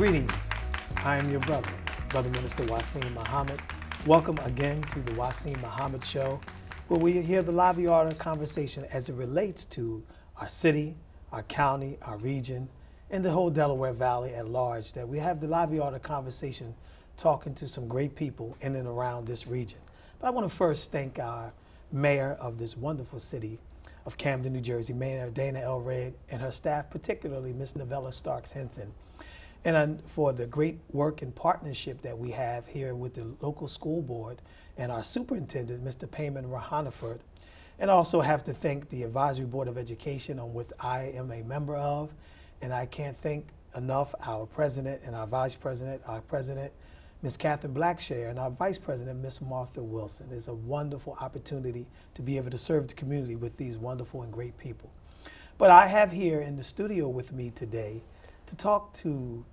Greetings. I am your brother, Brother Minister Wasim Muhammad. Welcome again to the Wasim Muhammad Show, where we hear the lively art of conversation as it relates to our city, our county, our region, and the whole Delaware Valley at large, that we have the lively art of conversation talking to some great people in and around this region. But I want to first thank our mayor of this wonderful city of Camden, New Jersey, Mayor Dana Elred, and her staff, particularly Ms. Novella Starks Henson, and for the great work and partnership that we have here with the local school board and our superintendent, Mr. Payman Rahanaford. And I also have to thank the Advisory Board of Education, on which I am a member of, and I can't thank enough our president and our vice president, our president, Ms. Catherine Blackshare, and our vice president, Ms. Martha Wilson. It's a wonderful opportunity to be able to serve the community with these wonderful and great people. But I have here in the studio with me today to talk to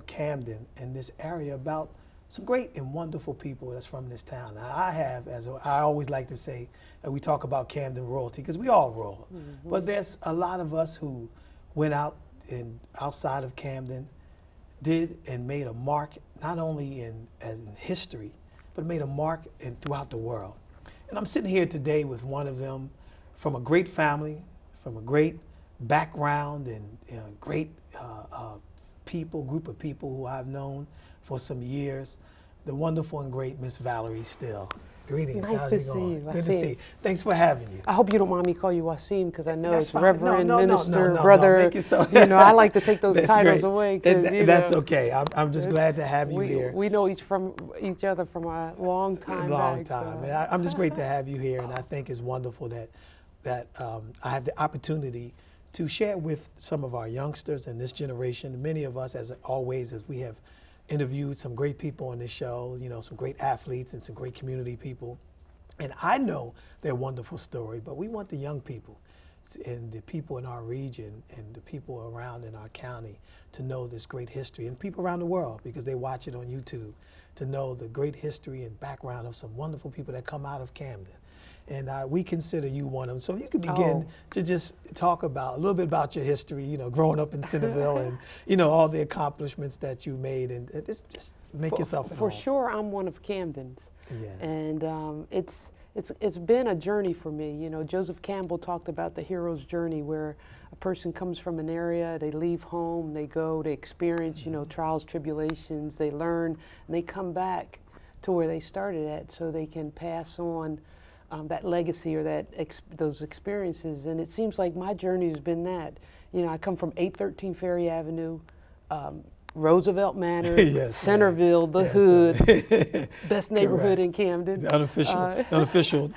Camden and this area about some great and wonderful people that's from this town. Now, I have, as I always like to say, we talk about Camden royalty because we all royal. Mm-hmm. But there's a lot of us who went out and outside of Camden, did and made a mark not only in history, but made a mark throughout the world. And I'm sitting here today with one of them, from a great family, from a great background, and great group of people who I've known for some years, the wonderful and great Miss Valerie Still. Greetings. Nice How's to it see going? you. Good to see you. Thanks for having you. I hope you don't mind me call you Wasim, because I know That's it's fine. Reverend, No, Minister, no, brother. make it so. I like to take those That's titles great. away. That's okay. I'm just glad to have you here. We know each other from a long time Long back. time. So. I'm just great to have you here, and I think it's wonderful that I have the opportunity to share with some of our youngsters and this generation. Many of us, as always, as we have interviewed some great people on this show, some great athletes and some great community people. And I know their wonderful story, but we want the young people and the people in our region and the people around in our county to know this great history, and people around the world, because they watch it on YouTube, to know the great history and background of some wonderful people that come out of Camden. And we consider you one of them. So you could begin to just talk about a little bit about your history, growing up in Centerville and, all the accomplishments that you made, and just make yourself at home. For sure, I'm one of Camden's. Yes. And it's been a journey for me. Joseph Campbell talked about the hero's journey, where a person comes from an area, they leave home, they go, they experience, trials, tribulations, they learn, and they come back to where they started at, so they can pass on that legacy or those experiences. And it seems like my journey has been that. I come from 813 Ferry Avenue, Roosevelt Manor, yes, Centerville, the hood, best neighborhood in Camden. The unofficial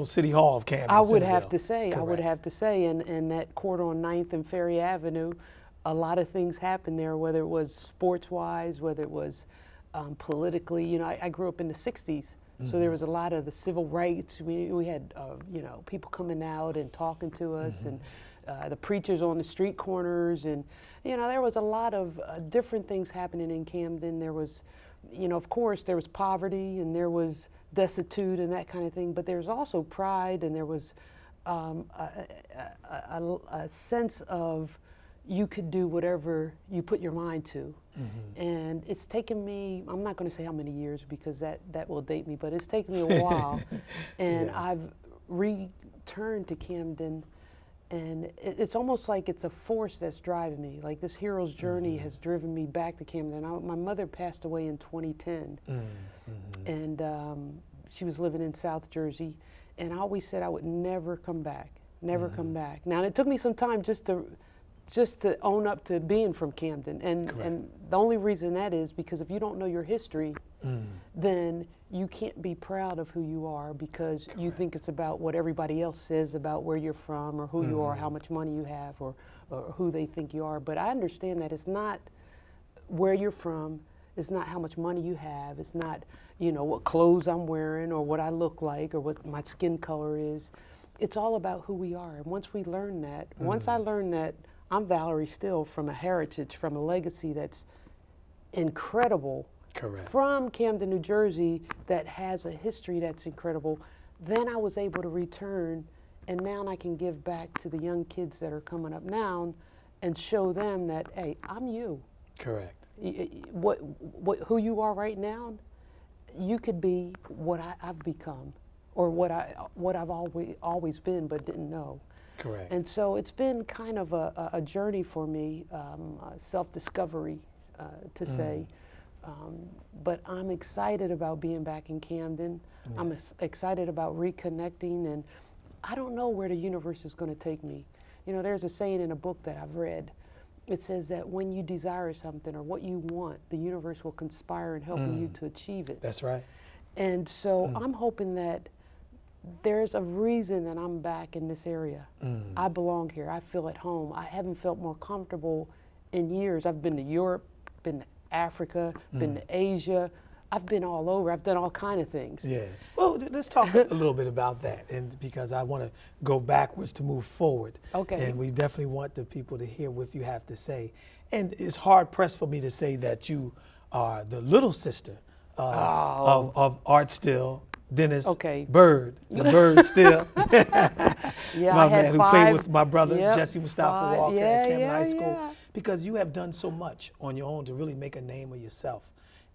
city hall of Camden. I would have to say, Correct. and that court on 9th and Ferry Avenue, a lot of things happened there, whether it was sports-wise, whether it was politically. I grew up in the 60s. So there was a lot of the civil rights. We had, people coming out and talking to us, and the preachers on the street corners, and there was a lot of different things happening in Camden. There was, of course, there was poverty, and there was destitute and that kind of thing. But there's also pride, and there was a sense of you could do whatever you put your mind to. And it's taken me, I'm not going to say how many years, because that will date me, but it's taken me a while. And yes. I've returned to Camden, and it's almost like it's a force that's driving me. Like this hero's journey has driven me back to Camden. My mother passed away in 2010, and she was living in South Jersey, and I always said I would never come back, come back. Now, it took me some time just to own up to being from Camden. And the only reason that is because if you don't know your history, then you can't be proud of who you are, because you think it's about what everybody else says about where you're from, or who you are, how much money you have, or who they think you are. But I understand that it's not where you're from, it's not how much money you have, it's not what clothes I'm wearing, or what I look like, or what my skin color is. It's all about who we are. And once we learn that, once I learned that I'm Valerie Still, from a heritage, from a legacy that's incredible, correct, from Camden, New Jersey, that has a history that's incredible, then I was able to return, and now I can give back to the young kids that are coming up now and show them that, hey, I'm you. Correct. Who you are right now, you could be what I've become, or what I've always been but didn't know. Correct. And so it's been kind of a journey for me, self-discovery, to say. But I'm excited about being back in Camden. Yeah. I'm excited about reconnecting, and I don't know where the universe is going to take me. You know, there's a saying in a book that I've read. It says that when you desire something or what you want, the universe will conspire in helping you to achieve it. That's right. And so I'm hoping that there's a reason that I'm back in this area. I belong here. I feel at home. I haven't felt more comfortable in years. I've been to Europe, been to Africa, been to Asia. I've been all over. I've done all kinds of things. Yeah. Well, let's talk a little bit about that, and because I want to go backwards to move forward. Okay. And we definitely want the people to hear what you have to say. And it's hard pressed for me to say that you are the little sister of Art Still, Dennis Bird, the Bird Still. Yeah, my I had man who played with my brother, Jesse Mustafa Walker at Camden High School. Because you have done so much on your own to really make a name of yourself.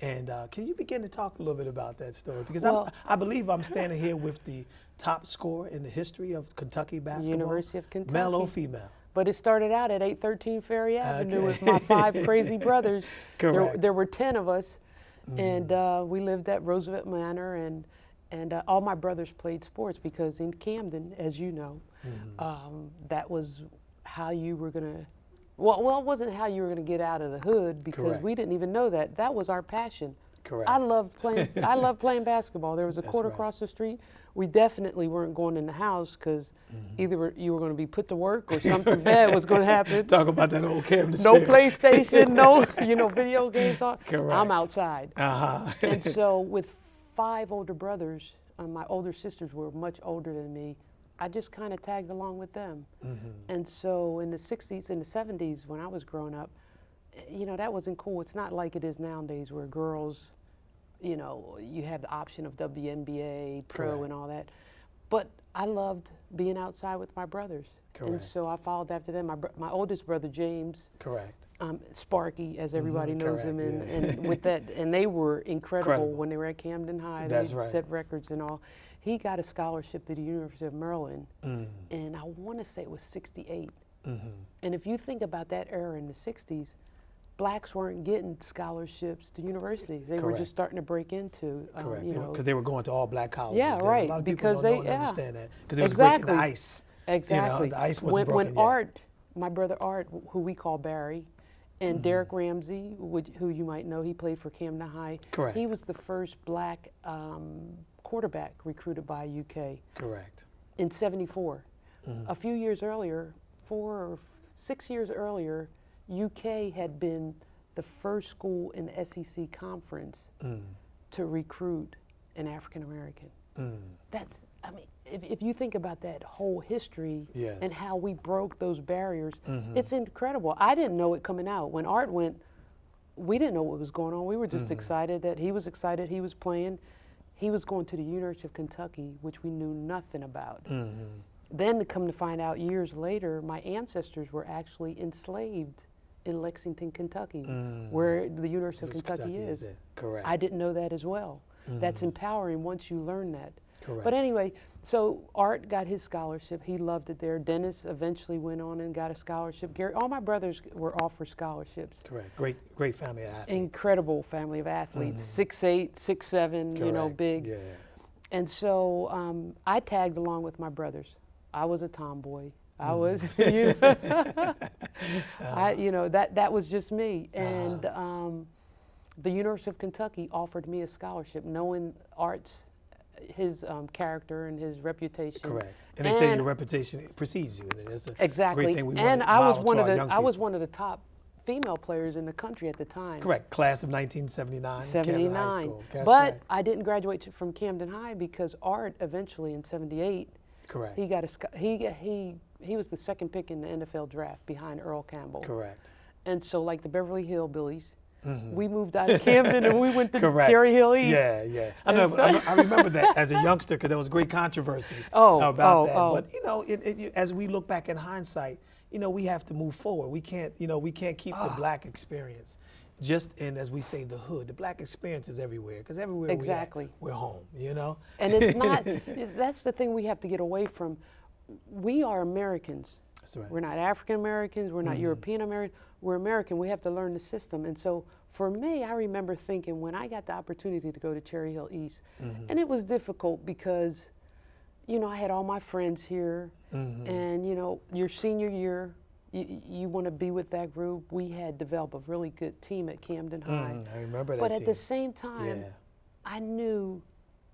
And can you begin to talk a little bit about that story? Because I believe I'm standing here with the top scorer in the history of Kentucky basketball. University of Kentucky. Male or female? But it started out at 813 Ferry Avenue with my 5 crazy brothers. Correct. There were 10 of us, and we lived at Roosevelt Manor, and all my brothers played sports because in Camden, as you know, that was how you were going to, well, it wasn't how you were going to get out of the hood, because we didn't even know that. That was our passion. Correct. I loved playing basketball. There was a court across the street. We definitely weren't going in the house because either you were going to be put to work or something bad was going to happen. Talk about that old Camden No spirit. PlayStation, no video games. Correct. I'm outside. Uh-huh. And so with 5 older brothers, my older sisters were much older than me, I just kind of tagged along with them. And so in the 60s and the 70s, when I was growing up, you know, that wasn't cool. It's not like it is nowadays where girls, you know, you have the option of WNBA, pro, and all that. But I loved being outside with my brothers. And so I followed after them. My oldest brother, James. Sparky, as everybody knows him, and with that, and they were incredible when they were at Camden High. They set records and all. He got a scholarship to the University of Maryland, and I want to say it was 68. And if you think about that era in the 60s, blacks weren't getting scholarships to universities. They were just starting to break into, you know. Because they were going to all black colleges. Yeah, right. A lot of because people don't understand that. Because they was breaking the ice. Exactly. You know, the ice wasn't broken when yet. Art, my brother Art, who we call Barry, and Derek Ramsey, who you might know, he played for Camden High. He was the first black quarterback recruited by UK. In '74. A few years earlier, 4 or 6 years earlier, UK had been the first school in the SEC conference to recruit an African American. That's, I mean, if you think about that whole history and how we broke those barriers, it's incredible. I didn't know it coming out. When Art went, we didn't know what was going on. We were just excited that he was excited, he was playing. He was going to the University of Kentucky, which we knew nothing about. Then to come to find out years later, my ancestors were actually enslaved in Lexington, Kentucky, where the University of Kentucky is. I didn't know that as well. That's empowering once you learn that. But anyway, so Art got his scholarship. He loved it there. Dennis eventually went on and got a scholarship. Gary, all my brothers were offered scholarships. Great family of athletes. Incredible family of athletes. 6'8", 6'7", you know, big. And so I tagged along with my brothers. I was a tomboy. I was, you know, that was just me. And the University of Kentucky offered me a scholarship, knowing Art's, his character and his reputation. And they say your reputation precedes you. And that's a great thing we want and to I was one of the top female players in the country at the time. Class of 1979. 79. But I didn't graduate from Camden High because Art eventually in 78. He got he was the second pick in the NFL draft behind Earl Campbell. And so like the Beverly Hillbillies, we moved out of Camden and we went to Cherry Hill East. I know. I remember that as a youngster because there was great controversy about that. But you know, as we look back in hindsight, we have to move forward. We can't, we can't keep the black experience just in, as we say, the hood. The black experience is everywhere, because everywhere Exactly. we're home, And it's not, that's the thing we have to get away from. We are Americans. That's right. We're not African Americans, we're not European Americans, we're American. We have to learn the system. And so for me, I remember thinking when I got the opportunity to go to Cherry Hill East, and it was difficult because, I had all my friends here, and your senior year, you want to be with that group. We had developed a really good team at Camden High. I remember that But team. at the same time, I knew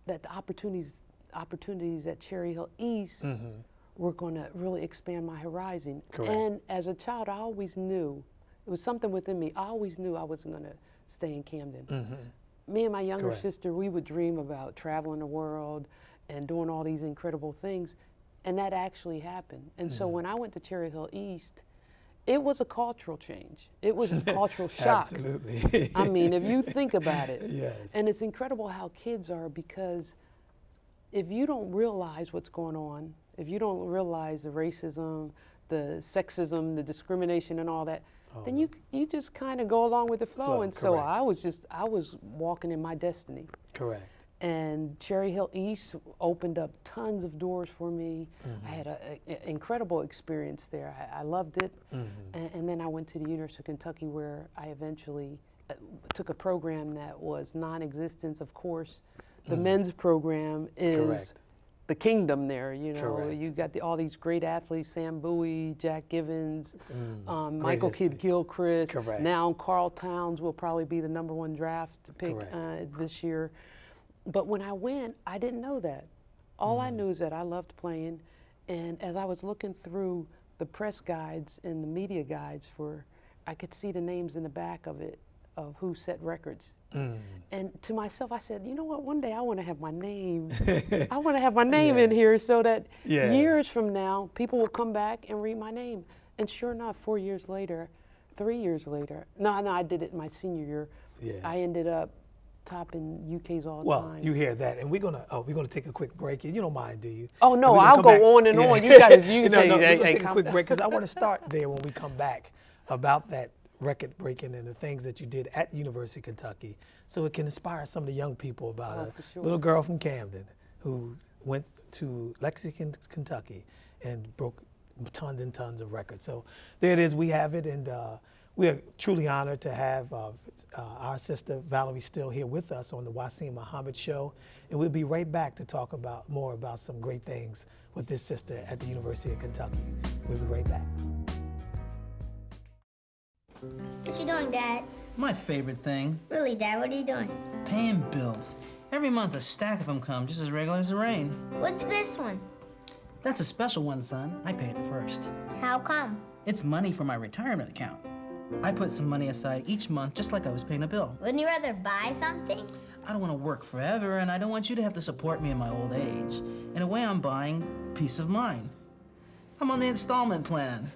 that the opportunities at Cherry Hill East were going to really expand my horizon. Correct. And as a child, I always knew, it was something within me, I always knew I wasn't going to stay in Camden. Me and my younger Correct. sister, we would dream about traveling the world and doing all these incredible things, and that actually happened. And so when I went to Cherry Hill East, it was a cultural change. It was a cultural shock. Absolutely. I mean, if you think about it. Yes. And it's incredible how kids are, because if you don't realize what's going on, if you don't realize the racism, the sexism, the discrimination and all that, then you just kind of go along with the flow. And so I was walking in my destiny. Correct. And Cherry Hill East opened up tons of doors for me. I had an incredible experience there. I loved it. And then I went to the University of Kentucky, where I eventually took a program that was non-existent, of course. The men's program is the kingdom there, Correct. You got all these great athletes, Sam Bowie, Jack Givens, Michael history. Kidd-Gilchrist. Correct. Now Carl Towns will probably be the #1 draft pick this year. But when I went, I didn't know that. All I knew is that I loved playing, and as I was looking through the press guides and the media guides I could see the names in the back of it, of who set records. And to myself, I said, you know what, one day I want to have my name. I want to have my name in here so that years from now, people will come back and read my name. And sure enough, 3 years later, no, I did it my senior year. I ended up topping UK's all time. Well, you hear that, and we're gonna take a quick break. You don't mind, do you? Oh no, I'll go on and on. You guys, you say, we're hey, gonna take a quick break, because I want to start there when we come back about that record breaking and the things that you did at University of Kentucky, so it can inspire some of the young people about a little girl from Camden who went to Lexington, Kentucky, and broke tons and tons of records. So there it is. We have it, and we are truly honored to have our sister Valerie Still here with us on the Wasim Muhammad Show, and we'll be right back to talk more about some great things with this sister at the University of Kentucky. We'll be right back. What you doing, Dad? My favorite thing, Really, Dad, what are you doing? paying bills. Every month a stack of them come, just as regular as the rain. What's this one? That's a special one, son. I pay it first. How come? It's money for my retirement account. I put some money aside each month, just like I was paying a bill. Wouldn't you rather buy something? I don't want to work forever, and I don't want you to have to support me in my old age. In a way, I'm buying peace of mind. I'm on the installment plan.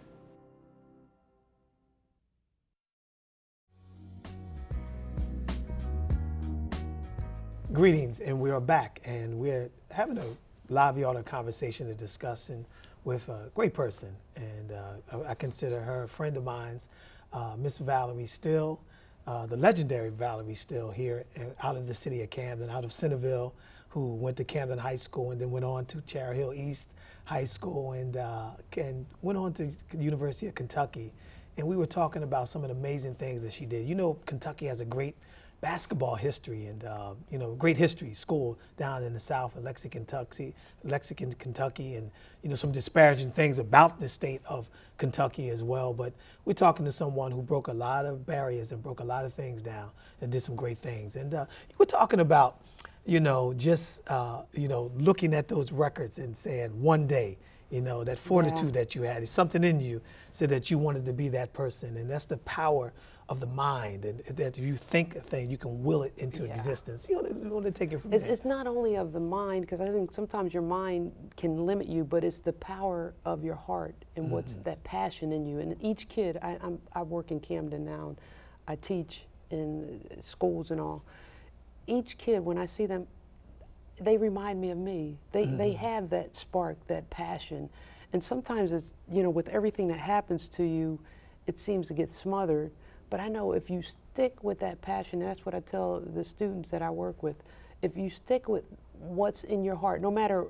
Greetings, and we are back, and we're having a lively conversation and discussion with a great person, and I consider her a friend of mine, Miss Valerie Still, the legendary Valerie Still here out of the city of Camden, out of Centerville, who went to Camden High School and then went on to Cherry Hill East High School and went on to the University of Kentucky. And we were talking about some of the amazing things that she did. You know, Kentucky has a great basketball history and great history school down in the South of Lexington, Kentucky, and some disparaging things about the state of Kentucky as well. But we're talking to someone who broke a lot of barriers and broke a lot of things down and did some great things. And we're talking about looking at those records and saying one day, that fortitude that you had is something in you, so that you wanted to be that person, and that's the power of the mind, and that if you think a thing, you can will it into existence. You want to take it from there. It's not only of the mind, because I think sometimes your mind can limit you, but it's the power of your heart and what's that passion in you. And each kid, I work in Camden now, and I teach in schools and all. Each kid, when I see them, they remind me of me. They have that spark, that passion. And sometimes it's, you know, with everything that happens to you, it seems to get smothered. But I know if you stick with that passion, that's what I tell the students that I work with. If you stick with what's in your heart, no matter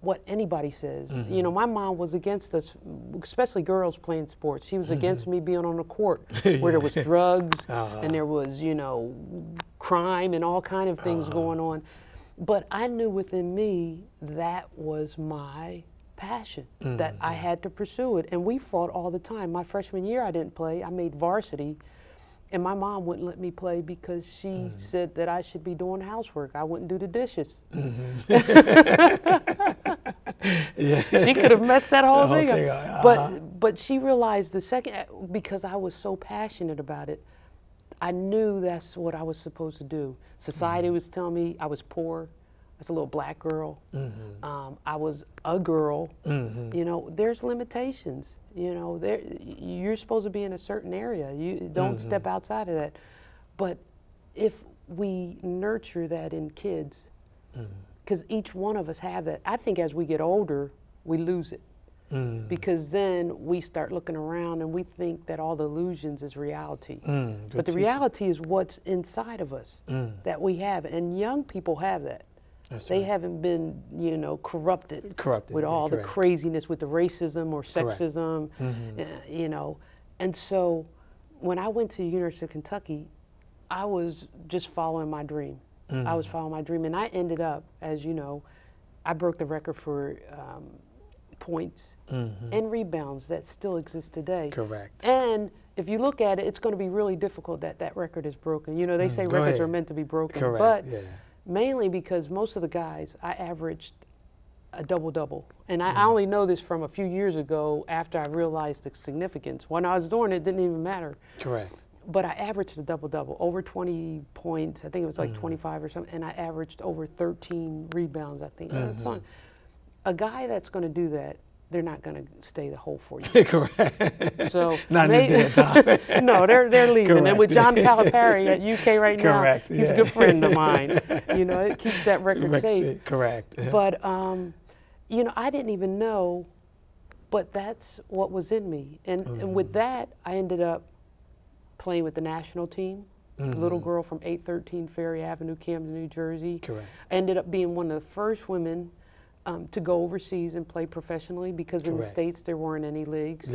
what anybody says. You know, my mom was against us, especially girls playing sports. She was against me being on the court where there was drugs and there was, you know, crime and all kind of things going on. But I knew within me that was my passion, that I had to pursue it. And we fought all the time. My freshman year I didn't play. I made varsity. And my mom wouldn't let me play because she said that I should be doing housework. I wouldn't do the dishes. She could have messed that whole thing up. But she realized the second, because I was so passionate about it, I knew that's what I was supposed to do. Society was telling me I was poor. As a little black girl. I was a girl. You know, there's limitations. You know, you're supposed to be in a certain area. You don't step outside of that. But if we nurture that in kids, because each one of us have that, I think as we get older, we lose it. Because then we start looking around and we think that all the illusions is reality. But the reality is what's inside of us that we have. And young people have that. They haven't been, you know, corrupted with all the craziness with the racism or sexism, you know. And so when I went to the University of Kentucky, I was just following my dream. I was following my dream. And I ended up, as you know, I broke the record for points and rebounds that still exist today. And if you look at it, it's going to be really difficult that that record is broken. You know, they say records are meant to be broken. But mainly because most of the guys, I averaged a double-double. And I only know this from a few years ago after I realized the significance. When I was doing it, it didn't even matter. But I averaged a double-double, over 20 points. I think it was like 25 or something. And I averaged over 13 rebounds, I think. A guy that's going to do that, they're not going to stay the whole 4 years. So not in this day and time. No, they're leaving. And with John Calipari at UK right now, he's a good friend of mine. You know, it keeps that record safe. But, you know, I didn't even know, but that's what was in me. And with that, I ended up playing with the national team. Little girl from 813 Ferry Avenue, Camden, New Jersey. I ended up being one of the first women to go overseas and play professionally because in the States there weren't any leagues.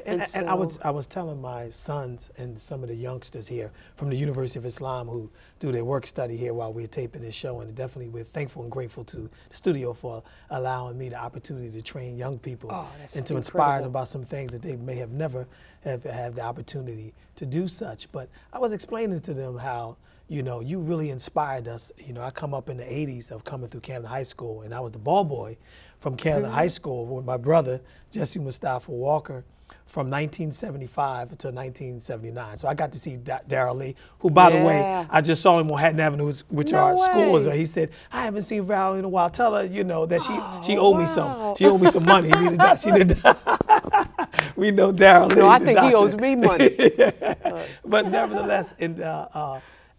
And I was telling my sons and some of the youngsters here from the University of Islam who do their work study here while we're taping this show, and definitely we're thankful and grateful to the studio for allowing me the opportunity to train young people and to inspire them about some things that they may have never have had the opportunity to do such. But I was explaining to them how, you know, you really inspired us. You know, I come up in the 80s of coming through Camden High School, and I was the ball boy from Camden High School with my brother, Jesse Mustafa Walker, from 1975 until 1979. So I got to see Darrell Lee, who, by the way, I just saw him on Hatton Avenue, which our school is. He said, I haven't seen Valerie in a while. Tell her, you know, that she owed me some. She owed me some money. She did we know Darrell Lee. No, I think he owes me money. But nevertheless,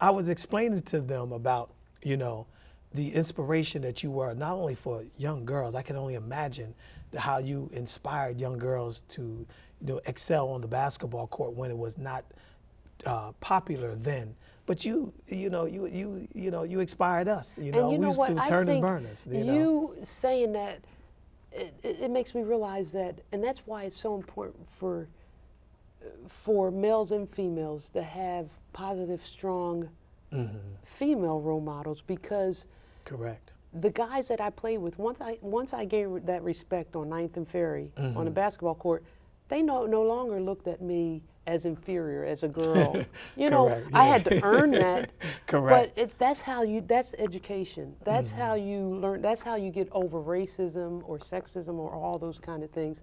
I was explaining to them about, you know, the inspiration that you were, not only for young girls. I can only imagine how you inspired young girls to, you know, excel on the basketball court when it was not popular then. But you inspired us. You know, and you know what? We turned as burners. You saying that, it makes me realize that, and that's why it's so important for males and females to have positive, strong female role models, because the guys that I played with, once I gained that respect on 9th and Ferry on the basketball court, they no longer looked at me as inferior, as a girl. You know, I had to earn that. But that's education. That's how you learn. That's how you get over racism or sexism or all those kind of things.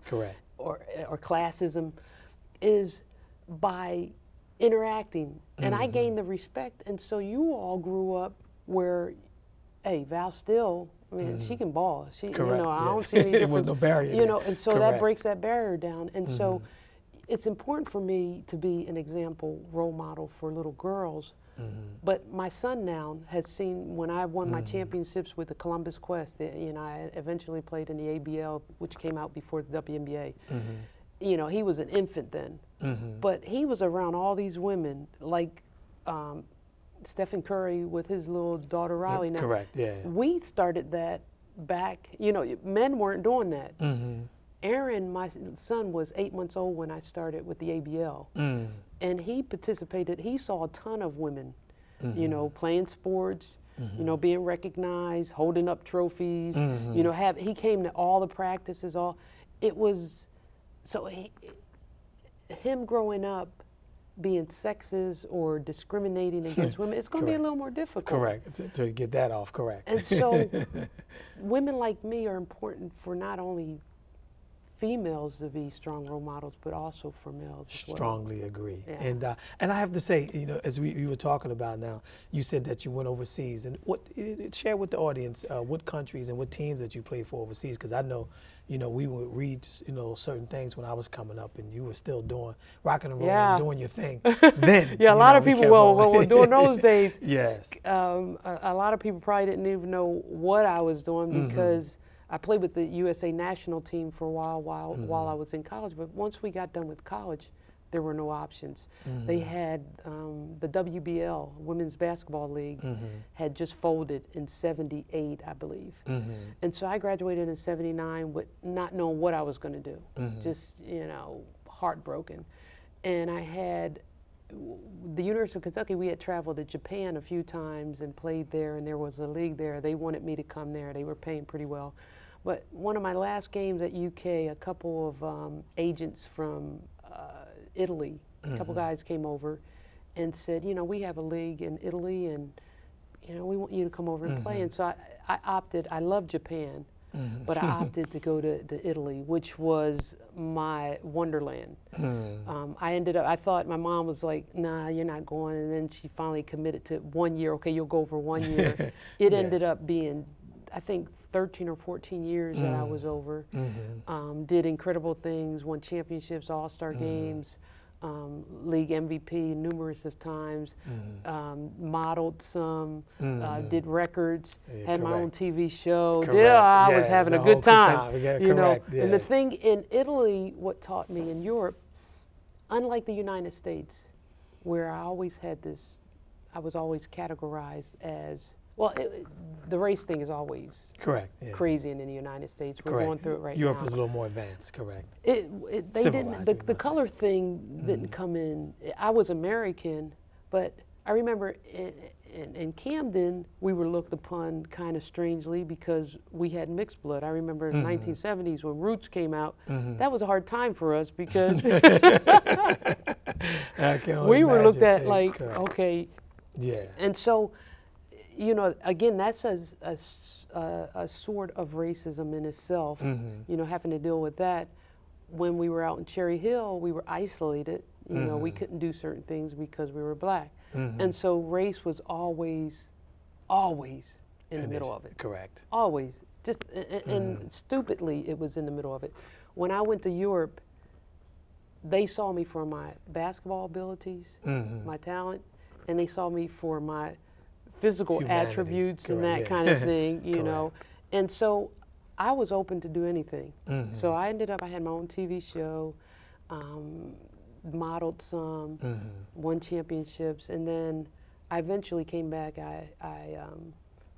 Or classism, is by interacting. And I gained the respect. And so you all grew up where, hey, Val Still, I mean, she can ball. You know, I don't see any difference. There was no barrier. You know, and so that breaks that barrier down. And so it's important for me to be an example, role model for little girls But my son now has seen, when I won my championships with the Columbus Quest, you know, I eventually played in the ABL, which came out before the WNBA. You know, he was an infant then, but he was around all these women, like Stephen Curry with his little daughter Riley. Now, Correct, yeah. we started that back, you know, men weren't doing that. Aaron, my son, was 8 months old when I started with the ABL. And he participated, he saw a ton of women, you know, playing sports, you know, being recognized, holding up trophies, you know, he came to all the practices, it was, so him growing up being sexist or discriminating against women, it's going to be a little more difficult. Correct, to get that off, correct. And so women like me are important for not only females to be strong role models, but also for males as well. Strongly agree. Yeah. And I have to say, you know, as we were talking about now, you said that you went overseas, and share with the audience what countries and what teams that you played for overseas, because I know, you know, we would read, you know, certain things when I was coming up, and you were still rocking and rolling, and doing your thing. Then, yeah, a lot of people, well, during those days, yes, a lot of people probably didn't even know what I was doing, because I played with the USA national team for a while I was in college, but once we got done with college, there were no options. They had the WBL, Women's Basketball League, had just folded in '78, I believe. And so I graduated in '79 with not knowing what I was going to do, just, you know, heartbroken. And I had the University of Kentucky, we had traveled to Japan a few times and played there, and there was a league there. They wanted me to come there. They were paying pretty well. But one of my last games at UK, a couple of agents from Italy, a couple guys came over and said, you know, we have a league in Italy, and, you know, we want you to come over and play. And so I opted, I love Japan, but I opted to go to Italy, which was my wonderland. I thought my mom was like, nah, you're not going. And then she finally committed to 1 year. Okay, you'll go for 1 year. It ended up being, I think, 13 or 14 years that I was over. Did incredible things, won championships, all-star games, league MVP numerous of times, modeled some, did records, had my own TV show. Yeah, I was having a good time. You know, and the thing in Italy, what taught me in Europe, unlike the United States, where I always had this, I was always categorized as, well, the race thing is always crazy in the United States. We're going through it right now. Europe is a little more advanced, correct. They didn't, the color thing didn't come in. I was American, but I remember in Camden, we were looked upon kind of strangely because we had mixed blood. I remember in the 1970s when Roots came out, that was a hard time for us because we were looked at like, okay. Yeah. And so, you know, again, that's a sort of racism in itself, you know, having to deal with that. When we were out in Cherry Hill, we were isolated. You know, we couldn't do certain things because we were black. And so race was always in the middle of it. Correct. Always. Just, and stupidly, it was in the middle of it. When I went to Europe, they saw me for my basketball abilities, my talent, and they saw me for my physical attributes and that kind of thing, you know. And so I was open to do anything. So I ended up, I had my own TV show, modeled some, won championships, and then I eventually came back. I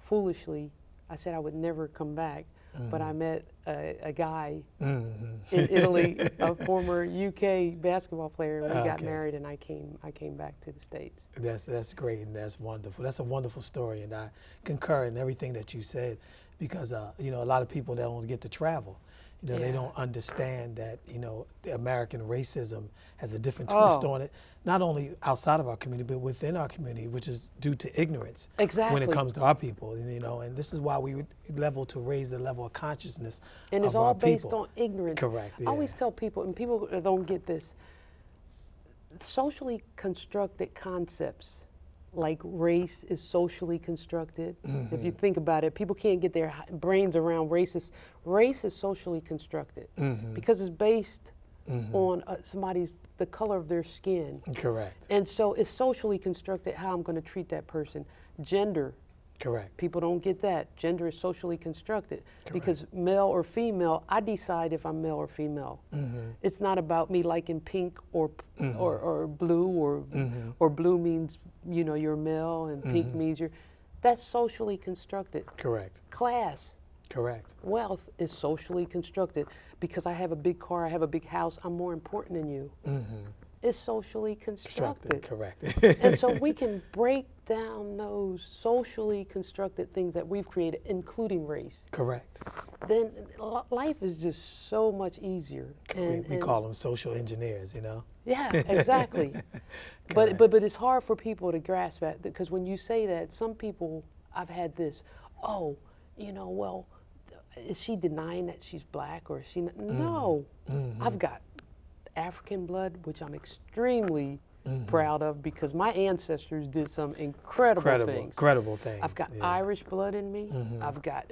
foolishly, I said I would never come back, but I met a guy in Italy, a former UK basketball player, and we got married, and I came back to the States. That's great, and that's wonderful. That's a wonderful story, and I concur in everything that you said, because you know, a lot of people that don't get to travel, you know, they don't understand that, you know, the American racism has a different twist on it, not only outside of our community, but within our community, which is due to ignorance when it comes to our people, you know, and this is why we would raise the level of consciousness and it's all based on ignorance. Correct. I always tell people, and people don't get this, socially constructed concepts like race is socially constructed. If you think about it, people can't get their brains around race is socially constructed because it's based on the color of their skin. Correct. And so it's socially constructed how I'm going to treat that person. Gender. Correct. People don't get that. Gender is socially constructed. Because male or female, I decide if I'm male or female. It's not about me liking pink or blue, or blue means, you know, you're male, and pink means you're. That's socially constructed. Correct. Class. Correct. Wealth is socially constructed. Because I have a big car, I have a big house, I'm more important than you. It's socially constructed. Correct. And so we can break down those socially constructed things that we've created, including race. Correct. Then life is just so much easier. We call them social engineers, you know? Yeah, exactly. but it's hard for people to grasp that, because when you say that, some people, I've had this, oh, you know, well, is she denying that she's black, or is she not? No, I've got African blood, which I'm extremely proud of, because my ancestors did some incredible things. Incredible things. I've got Irish blood in me. I've got,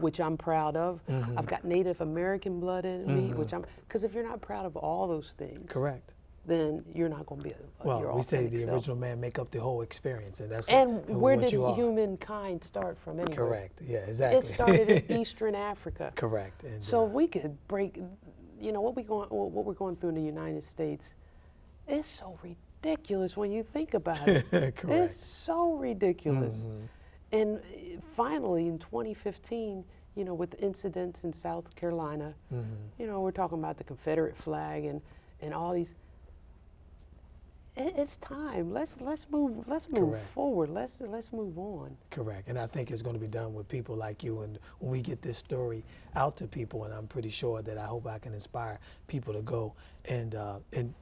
which I'm proud of. I've got Native American blood in me, which because if you're not proud of all those things, correct, then you're not going to be well, we say the self. original man make up the whole experience, and that's where what did you are. Humankind start from anyway? Correct. Yeah, exactly. It started in Eastern Africa. Correct. And, so if we could break, you know, what we're going through in the United States, it's so ridiculous when you think about it. correct. It's so ridiculous. And finally, in 2015, you know, with incidents in South Carolina, you know, we're talking about the Confederate flag and all these. It's time. Let's move forward. Let's move on. Correct. And I think it's going to be done with people like you. And when we get this story out to people, and I'm pretty sure that I hope I can inspire people to go and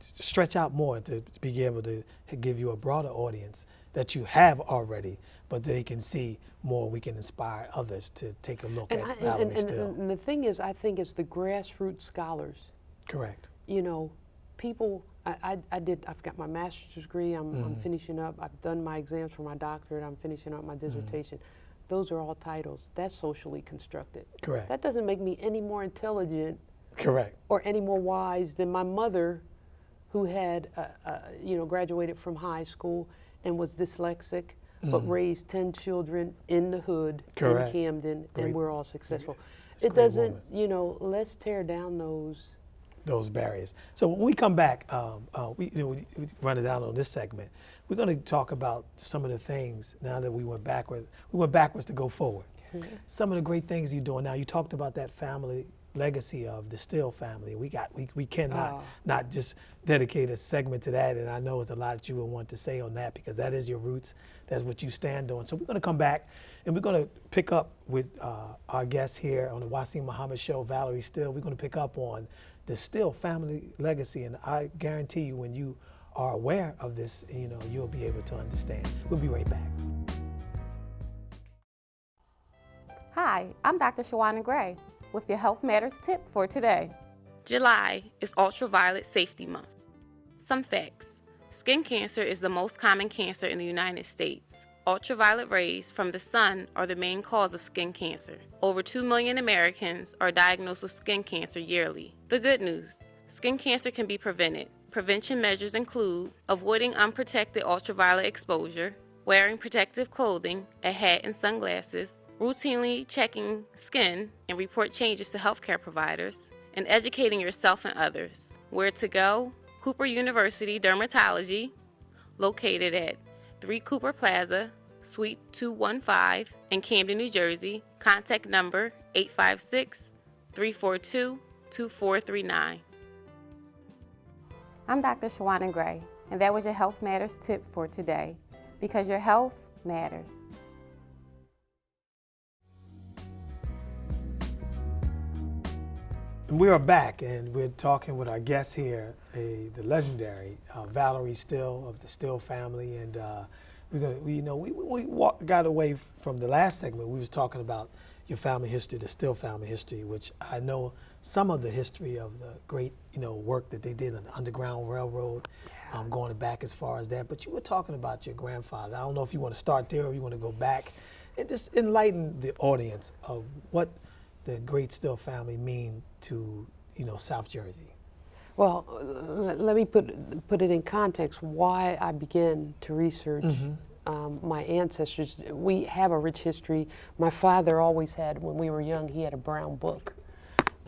stretch out more, to be able to give you a broader audience that you have already, but they can see more. We can inspire others to take a look at Valerie Still. And the thing is, I think it's the grassroots scholars. Correct. You know, people. I've got my master's degree, I'm finishing up, I've done my exams for my doctorate, I'm finishing up my dissertation. Those are all titles. That's socially constructed. Correct. That doesn't make me any more intelligent. Correct. Or any more wise than my mother, who had, you know, graduated from high school and was dyslexic, but raised 10 children in the hood in Camden, and we're all successful. It doesn't, you know, let's tear down those barriers. So when we come back, we run it down on this segment. We're going to talk about some of the things now that we went backwards. We went backwards to go forward. Some of the great things you're doing now. You talked about that family legacy of the Still family. We cannot not just dedicate a segment to that. And I know there's a lot that you would want to say on that, because that is your roots. That's what you stand on. So we're going to come back and we're going to pick up with our guest here on the Wasim Muhammad Show, Valerie Still. We're going to pick up on the Still family legacy, and I guarantee you, when you are aware of this, you know, you'll be able to understand. We'll be right back. Hi, I'm Dr. Shawana Gray with your Health Matters tip for today. July is Ultraviolet Safety Month. Some facts. Skin cancer is the most common cancer in the United States. Ultraviolet rays from the sun are the main cause of skin cancer. Over 2 million Americans are diagnosed with skin cancer yearly. The good news, skin cancer can be prevented. Prevention measures include avoiding unprotected ultraviolet exposure, wearing protective clothing, a hat and sunglasses, routinely checking skin and report changes to healthcare providers, and educating yourself and others. Where to go? Cooper University Dermatology, located at 3 Cooper Plaza, Suite 215 in Camden, New Jersey. Contact number 856-342-2439. I'm Dr. Shawana Gray, and that was your Health Matters tip for today, because your health matters. We are back, and we're talking with our guest here, the legendary Valerie Still of the Still family, and we got away from the last segment. We was talking about your family history, the Still family history, which I know some of the history of the great, work that they did on the Underground Railroad, going back as far as that. But you were talking about your grandfather. I don't know if you want to start there or you want to go back and just enlighten the audience of what the great Still family mean to, South Jersey. Well, let me put it in context why I began to research my ancestors. We have a rich history. My father always had, when we were young, he had a brown book,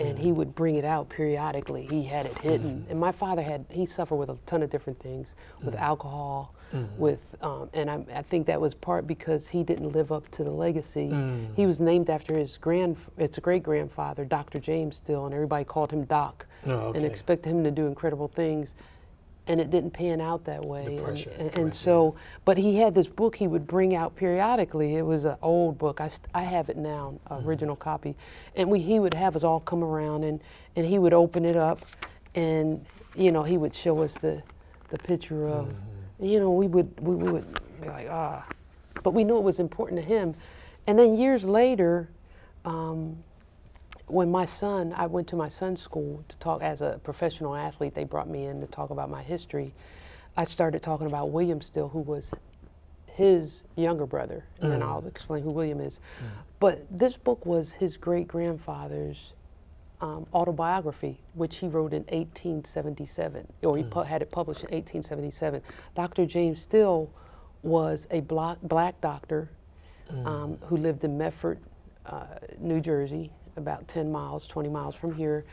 and he would bring it out periodically. He had it hidden. And my father he suffered with a ton of different things, with alcohol, with, and I think that was part because he didn't live up to the legacy. He was named after his great-grandfather, Dr. James Still, and everybody called him Doc, and expected him to do incredible things. And it didn't pan out that way. And so, but he had this book he would bring out periodically. It was an old book. I have it now, original copy. And he would have us all come around, and he would open it up, and he would show us the picture of, we would be like, ah. But we knew it was important to him. And then years later, when I went to my son's school to talk as a professional athlete, they brought me in to talk about my history. I started talking about William Still, who was his younger brother, and then I'll explain who William is. But this book was his great-grandfather's autobiography, which he wrote in 1877, or he had it published in 1877. Dr. James Still was a black doctor who lived in Medford, New Jersey, about 10 miles, 20 miles from here,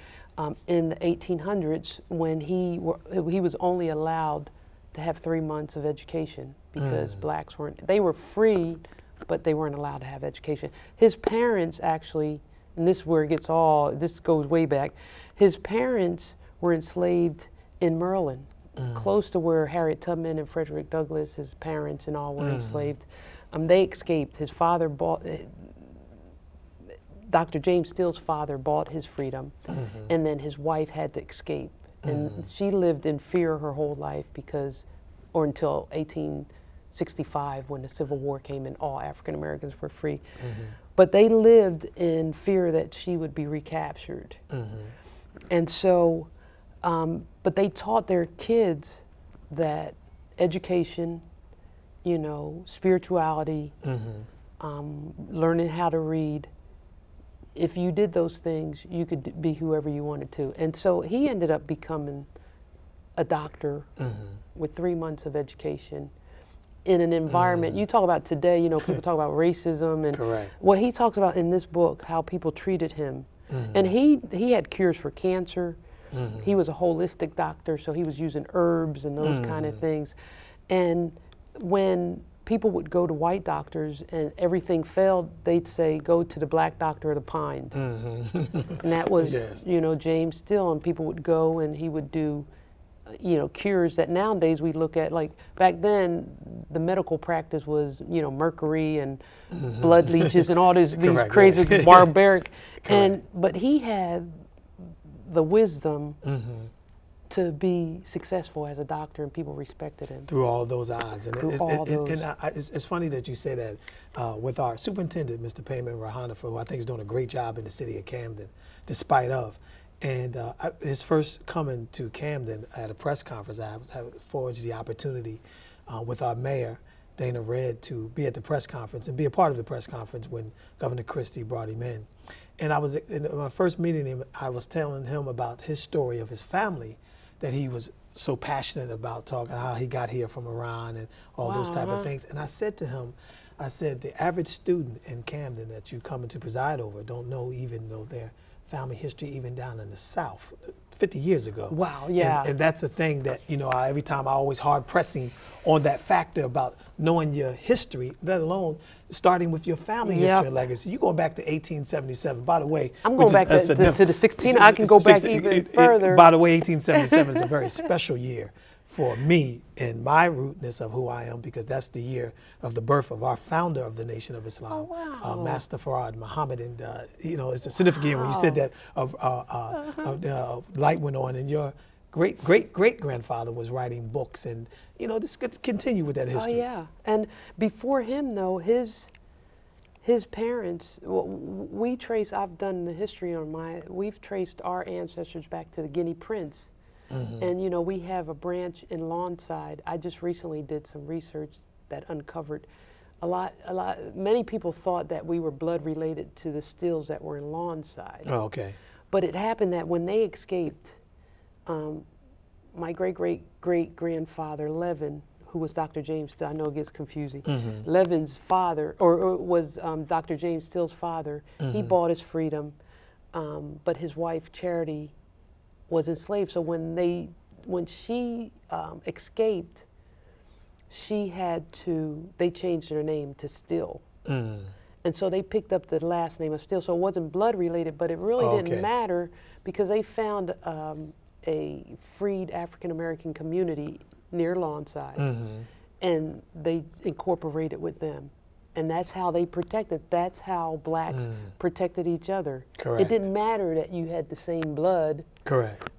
in the 1800s, when he was only allowed to have 3 months of education because blacks they were free, but they weren't allowed to have education. His parents actually, and this is where it gets this goes way back, his parents were enslaved in Maryland, close to where Harriet Tubman and Frederick Douglass, his parents and all, were enslaved. They escaped. His father Dr. James Still's father bought his freedom, and then his wife had to escape. And she lived in fear her whole life until 1865, when the Civil War came and all African Americans were free. But they lived in fear that she would be recaptured. And so, but they taught their kids that education, spirituality, learning how to read, if you did those things, you could be whoever you wanted to. And so he ended up becoming a doctor with 3 months of education in an environment. You talk about today, people talk about racism, and what he talks about in this book, how people treated him. And he had cures for cancer. He was a holistic doctor, so he was using herbs and those kind of things. And when people would go to white doctors and everything failed, they'd say, go to the black doctor of the Pines. And that was, James Still, and people would go and he would do, cures that nowadays we look at. Like back then, the medical practice was, mercury and blood leeches and all these crazy barbaric. But he had the wisdom to be successful as a doctor, and people respected him. Through all those odds. And it's funny that you say that with our superintendent, Mr. Payman Rahana, who I think is doing a great job in the city of Camden, despite of. And his first coming to Camden at a press conference, I was forged the opportunity with our mayor, Dana Redd, to be at the press conference and be a part of the press conference when Governor Christie brought him in. And I was in my first meeting him, I was telling him about his story of his family, that he was so passionate about, talking how he got here from Iran and all those type of things. And I said to him, the average student in Camden that you come in to preside over don't know their family history even down in the South 50 years ago. Wow, yeah. And that's a thing that, every time I always hard pressing on that factor about knowing your history, let alone starting with your family history and legacy. You going back to 1877, by the way. I'm going back to the 16, I can go back even further. By the way, 1877 is a very special year for me and my rootness of who I am, because that's the year of the birth of our founder of the Nation of Islam, Master Farad Muhammad. And it's a significant year when you said that light went on, and your great-great-great-grandfather was writing books, and just continue with that history. Oh yeah, and before him though, his parents, I've done the history on we've traced our ancestors back to the Guinea Prince. And we have a branch in Lawnside. I just recently did some research that uncovered many people thought that we were blood related to the Stills that were in Lawnside. Oh, okay. But it happened that when they escaped, my great-great-great-grandfather, Levin, who was Dr. James Still, I know it gets confusing. Levin's father, or was Dr. James Still's father, he bought his freedom, but his wife, Charity, was enslaved. So when she escaped, they changed her name to Still. And so they picked up the last name of Still. So it wasn't blood related, but it really didn't matter because they found a freed African American community near Lawnside, and they incorporated with them. And that's how they protected. That's how blacks protected each other. Correct. It didn't matter that you had the same blood. Correct.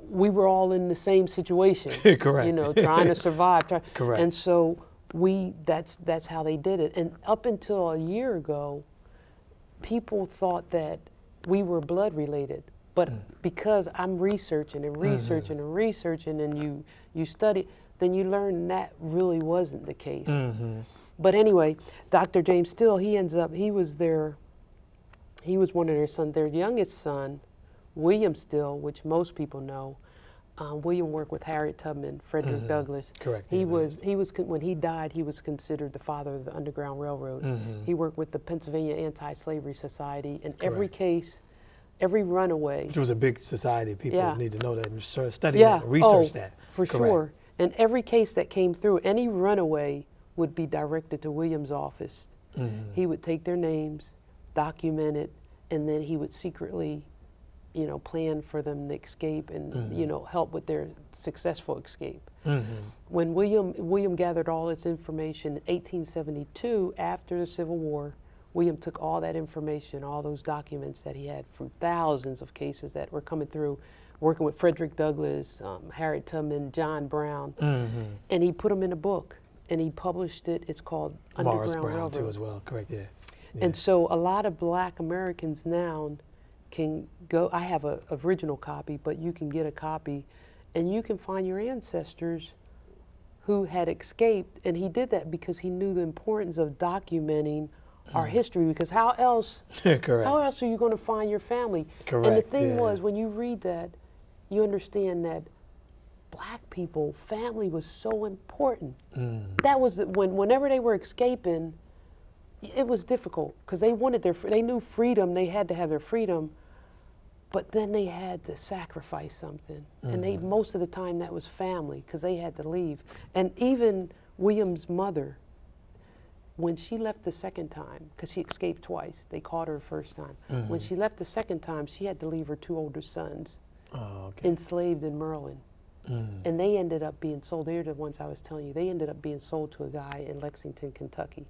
We were all in the same situation. Correct. You know, trying to survive. Correct. And so that's how they did it. And up until a year ago, people thought that we were blood related. But because I'm researching and researching and researching, and you study, then you learn that really wasn't the case. But anyway, Dr. James Still, he was one of their sons. Their youngest son, William Still, which most people know, William worked with Harriet Tubman, Frederick Douglass. Correct. He was when he died, he was considered the father of the Underground Railroad. He worked with the Pennsylvania Anti-Slavery Society. In every case, every runaway. Which was a big society. People need to know that and study Yeah. that, and research that. For sure. And every case that came through, any runaway would be directed to William's office. He would take their names, document it, and then he would secretly, plan for them to escape and, help with their successful escape. When William gathered all this information in 1872, after the Civil War, William took all that information, all those documents that he had from thousands of cases that were coming through, working with Frederick Douglass, Harriet Tubman, John Brown, and he put them in a book, and he published it. It's called Morris Underground Brown Railroad. too as well, correct, yeah. And so a lot of black Americans now can go, I have an original copy, but you can get a copy, and you can find your ancestors who had escaped, and he did that because he knew the importance of documenting our history, because how else are you going to find your family? Correct. And the thing was, when you read that, you understand that black people, family was so important. That was whenever they were escaping, it was difficult because they wanted they knew freedom, they had to have their freedom, but then they had to sacrifice something. And most of the time that was family because they had to leave. And even William's mother, when she left the second time, because she escaped twice, they caught her the first time. When she left the second time, she had to leave her two older sons enslaved in Maryland. And they ended up being sold. They're the ones I was telling you. They ended up being sold to a guy in Lexington, Kentucky.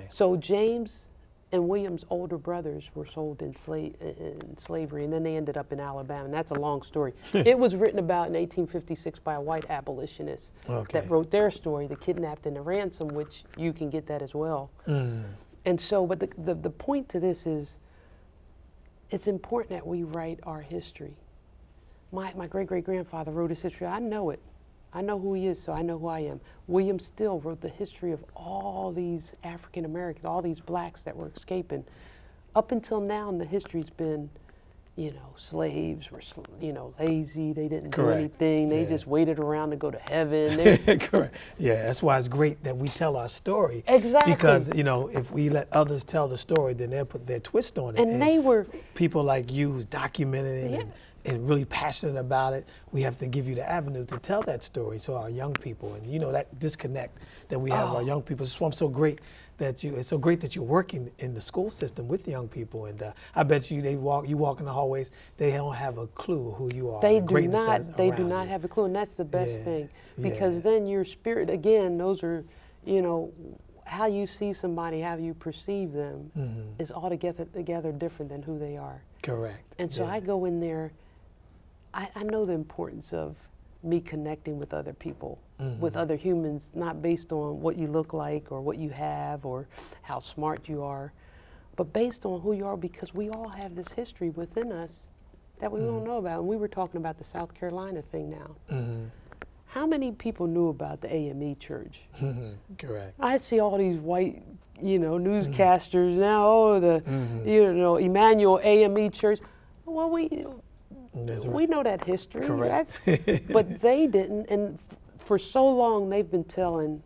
So James and William's older brothers were sold in slavery, and then they ended up in Alabama. And that's a long story. It was written about in 1856 by a white abolitionist that wrote their story, The Kidnapped and the Ransom, which you can get that as well. And so, but the point to this is, it's important that we write our history. My great-great-grandfather wrote his history. I know it. I know who he is, so I know who I am. William Still wrote the history of all these African Americans, all these blacks that were escaping. Up until now, the history's been, slaves were, lazy. They didn't do anything. They just waited around to go to heaven. Correct. Yeah, that's why it's great that we tell our story. Exactly. Because, if we let others tell the story, then they'll put their twist on it. And they were people like you who's documenting it and really passionate about it. We have to give you the avenue to tell that story so our young people, and that disconnect that we have our young people. So I'm so great that it's so great that you're working in the school system with young people, and I bet you you walk in the hallways, they don't have a clue who you are. They do not have a clue, and that's the best thing, because then your spirit, again, those are, how you see somebody, how you perceive them is altogether different than who they are. Correct. And so I go in there, I know the importance of me connecting with other people, with other humans, not based on what you look like or what you have or how smart you are, but based on who you are, because we all have this history within us that we don't know about. And we were talking about the South Carolina thing now. How many people knew about the AME church? Correct. I see all these white, newscasters now, the, Emmanuel AME church. Well, That's right. We know that history. Correct. But they didn't, and for so long they've been telling,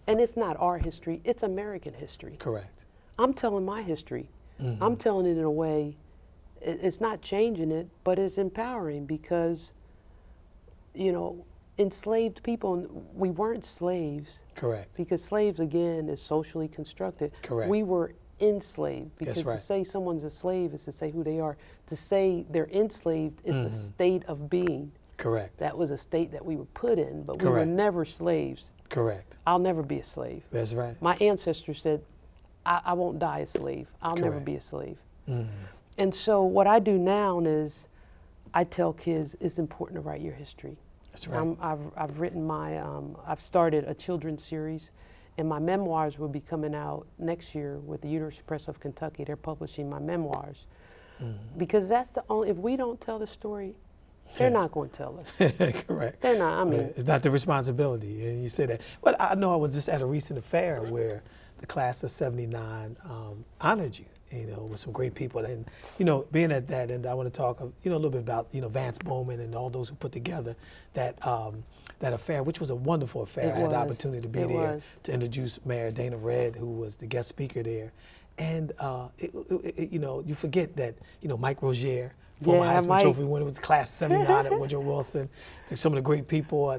and it's not our history, it's American history. Correct. I'm telling my history. Mm-hmm. I'm telling it in a way, it's not changing it, but it's empowering because, you know, enslaved people, we weren't slaves. Correct. Because slaves, again, is socially constructed. Correct. We were enslaved. Because That's right. to say someone's a slave is to say who they are. To say they're enslaved is a state of being. Correct. That was a state that we were put in, but we were Correct. never slaves. Correct. I'll never be a slave. That's right. My ancestors said, I won't die a slave. I'll never Correct. be a slave. Mm-hmm. And so what I do now is I tell kids it's important to write your history. That's right. I've written I've started a children's series, and my memoirs will be coming out next year with the University Press of Kentucky. They're publishing my memoirs. Because that's the only, if we don't tell the story, they're not going to tell us. Correct. They're not, I mean. It's not the responsibility, and you said that. But I know I was just at a recent affair where the class of '79 honored you, you know, with some great people. And, you know, being at that, and I want to talk, you know, a little bit about, you know, Vance Bowman and all those who put together that that affair, which was a wonderful affair. I had the opportunity to be there to introduce Mayor Dana Red, who was the guest speaker there. And, you know, you forget that, you know, Mike Rozier, former Heisman Trophy winner, was class of '79 at Woodrow Wilson. Some of the great people,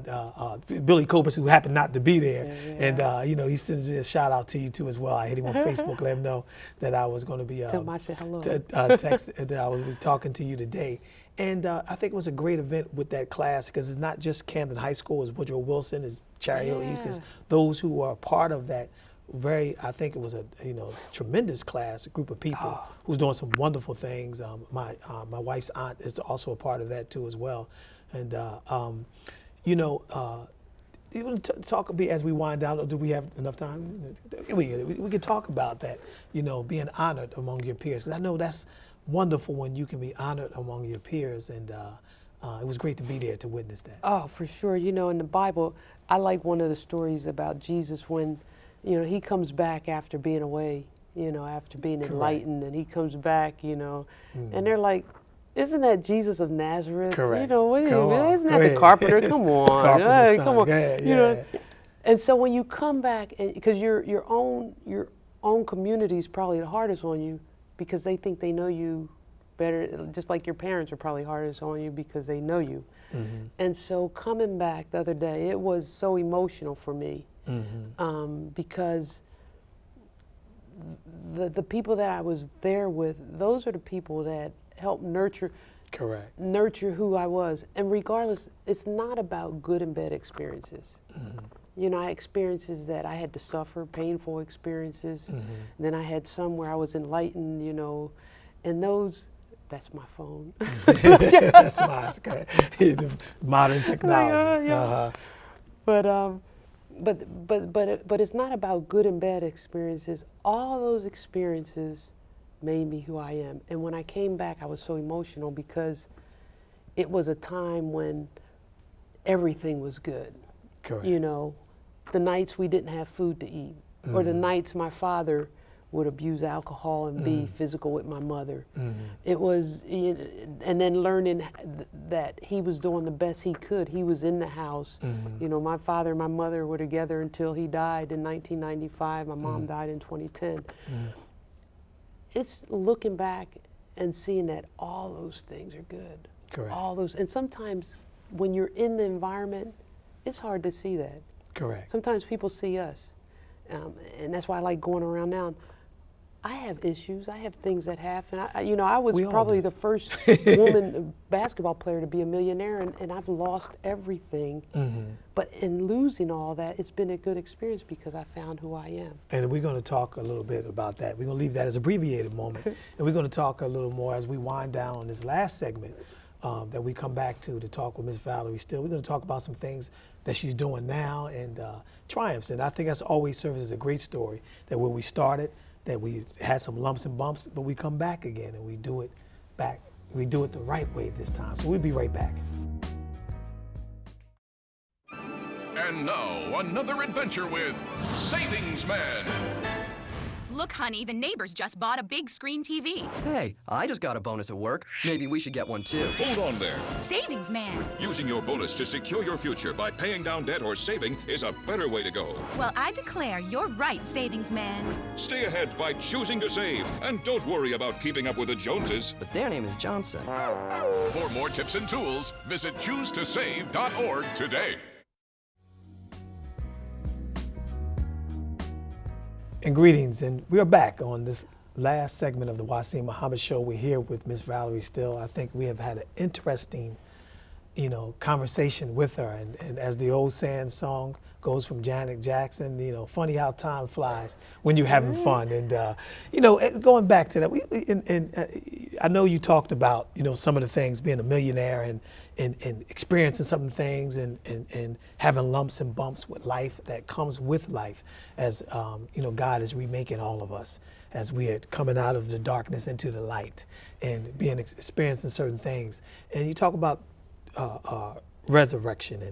Billy Cobus, who happened not to be there. And, you know, he sends a shout out to you too as well. I hit him on Facebook, let him know that I was going to be Tell him I said hello. that I was talking to you today. And I think it was a great event with that class because it's not just Camden High School, it's Woodrow Wilson, it's Cherry Hill East, it's those who are part of that. I think it was a, you know, tremendous class, a group of people who's doing some wonderful things. My wife's aunt is also a part of that too as well. And, you know, even talk a bit as we wind down, do we have enough time? We could talk about that, you know, being honored among your peers. Because I know that's wonderful when you can be honored among your peers. And it was great to be there to witness that. Oh, for sure. You know, in the Bible, I like one of the stories about Jesus when, you know, he comes back after being away, you know, after being enlightened, and he comes back, you know, and they're like, isn't that Jesus of Nazareth? Correct. You know, isn't that the carpenter? Come on, come on. You know, and so when you come back, because your own community is probably the hardest on you because they think they know you better, just like your parents are probably hardest on you because they know you. And so coming back the other day, it was so emotional for me. Because the people that I was there with, those are the people that helped nurture who I was. And regardless, it's not about good and bad experiences. You know, I had experiences that I had to suffer, painful experiences. And then I had some where I was enlightened, you know, and those, that's my phone. That's mine. Modern technology. But it's not about good and bad experiences. All those experiences made me who I am. And when I came back, I was so emotional because it was a time when everything was good. Correct. You know, the nights we didn't have food to eat, or the nights my father would abuse alcohol and be physical with my mother. It was, and then learning that he was doing the best he could. He was in the house. You know, my father and my mother were together until he died in 1995. My mom died in 2010. It's looking back and seeing that all those things are good. Correct. All those, and sometimes when you're in the environment, it's hard to see that. Correct. Sometimes people see us. And that's why I like going around now. I have issues. I have things that happen. You know, I was probably the first woman basketball player to be a millionaire, and I've lost everything. But in losing all that, it's been a good experience because I found who I am. And we're going to talk a little bit about that. We're going to leave that as an abbreviated moment. And we're going to talk a little more as we wind down on this last segment that we come back to talk with Ms. Valerie Still. We're going to talk about some things that she's doing now and triumphs. And I think that's always serves as a great story, that where we started, that we had some lumps and bumps, but we come back again and we do it back. We do it the right way this time. So we'll be right back. And now, another adventure with Savings Man. Look, honey, the neighbors just bought a big screen TV. Hey, I just got a bonus at work. Maybe we should get one too. Hold on there. Savings man. Using your bonus to secure your future by paying down debt or saving is a better way to go. Well, I declare you're right, savings man. Stay ahead by choosing to save. And don't worry about keeping up with the Joneses. But their name is Johnson. For more tips and tools, visit choosetosave.org today. And greetings, and we're back on this last segment of the Wasim Muhammad Show. We're here with Miss Valerie Still. I think we have had an interesting, conversation with her. And as the old saying song goes from Janet Jackson, funny how time flies when you're having fun. And going back to that, I know you talked about some of the things, being a millionaire and experiencing some things and having lumps and bumps with life that comes with life, as God is remaking all of us as we are coming out of the darkness into the light and experiencing certain things. And you talk about resurrection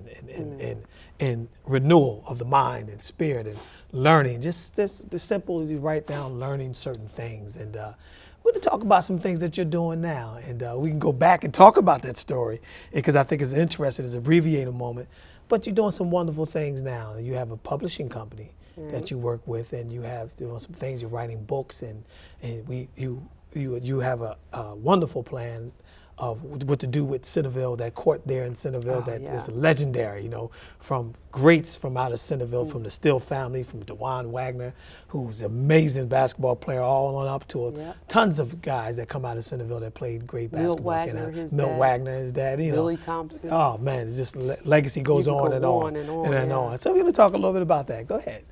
and renewal of the mind and spirit and learning, just the simple, you write down learning certain things. And we're going to talk about some things that you're doing now, and we can go back and talk about that story because I think it's interesting. It's an abbreviated moment, but you're doing some wonderful things now. You have a publishing company that you work with, and you have doing some things. You're writing books, and you have a wonderful plan of what to do with Centerville, that court there in Centerville is legendary, from greats from out of Centerville, from the Still family, from DeJuan Wagner, who's an amazing basketball player, all on up to tons of guys that come out of Centerville that played great basketball. Milt Wagner, his dad, Billy Thompson. Oh man, it's just legacy goes on and on and on. So we're going to talk a little bit about that. Go ahead.